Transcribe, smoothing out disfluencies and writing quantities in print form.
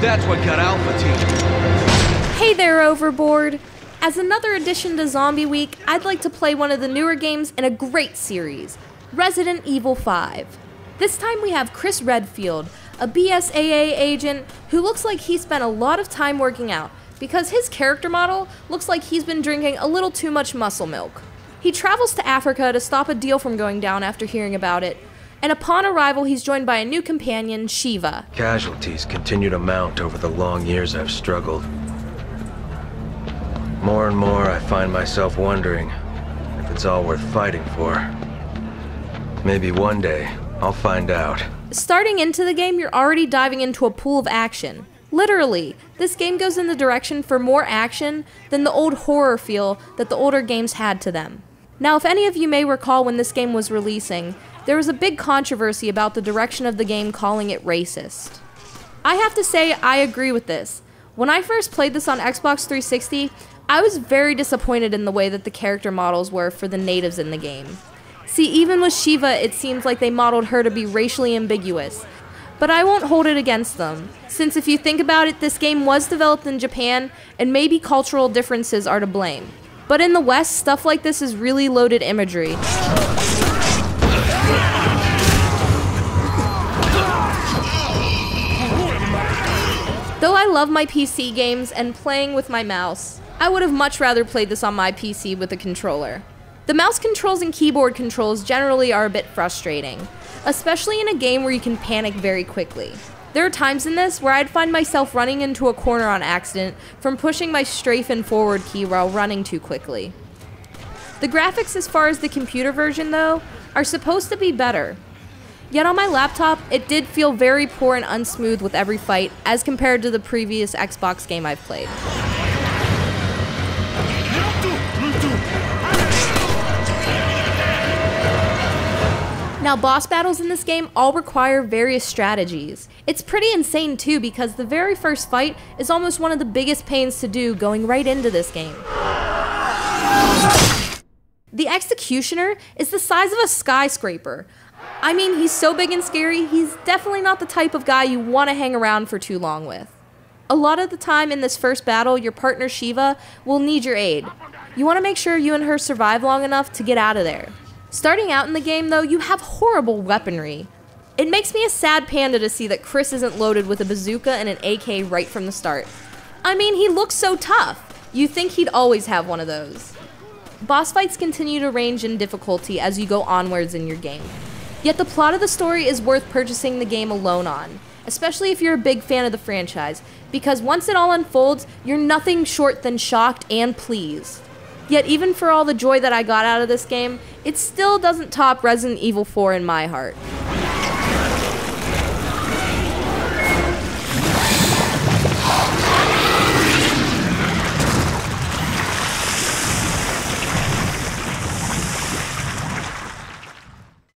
That's what got Alpha Team. Hey there, Overboard! As another addition to Zombie Week, I'd like to play one of the newer games in a great series, Resident Evil 5. This time we have Chris Redfield, a BSAA agent who looks like he spent a lot of time working out because his character model looks like he's been drinking a little too much muscle milk. He travels to Africa to stop a deal from going down after hearing about it, and upon arrival he's joined by a new companion, Sheva. Casualties continue to mount over the long years I've struggled. More and more I find myself wondering if it's all worth fighting for. Maybe one day I'll find out. Starting into the game, you're already diving into a pool of action. Literally, this game goes in the direction for more action than the old horror feel that the older games had to them. Now, if any of you may recall when this game was releasing, there was a big controversy about the direction of the game, calling it racist. I have to say, I agree with this. When I first played this on Xbox 360, I was very disappointed in the way that the character models were for the natives in the game. See, even with Sheva, it seems like they modeled her to be racially ambiguous. But I won't hold it against them, since if you think about it, this game was developed in Japan, and maybe cultural differences are to blame. But in the West, stuff like this is really loaded imagery. Though I love my PC games and playing with my mouse, I would have much rather played this on my PC with a controller. The mouse controls and keyboard controls generally are a bit frustrating, especially in a game where you can panic very quickly. There are times in this where I'd find myself running into a corner on accident from pushing my strafe and forward key while running too quickly. The graphics as far as the computer version though, are supposed to be better. Yet on my laptop, it did feel very poor and unsmooth with every fight as compared to the previous Xbox game I've played. Now, boss battles in this game all require various strategies. It's pretty insane too, because the very first fight is almost one of the biggest pains to do going right into this game. The Executioner is the size of a skyscraper. I mean, he's so big and scary, he's definitely not the type of guy you want to hang around for too long with. A lot of the time in this first battle, your partner Sheva will need your aid. You want to make sure you and her survive long enough to get out of there. Starting out in the game, though, you have horrible weaponry. It makes me a sad panda to see that Chris isn't loaded with a bazooka and an AK right from the start. I mean, he looks so tough. You think he'd always have one of those. Boss fights continue to range in difficulty as you go onwards in your game. Yet the plot of the story is worth purchasing the game alone on, especially if you're a big fan of the franchise, because once it all unfolds, you're nothing short than shocked and pleased. Yet even for all the joy that I got out of this game, it still doesn't top Resident Evil 4 in my heart.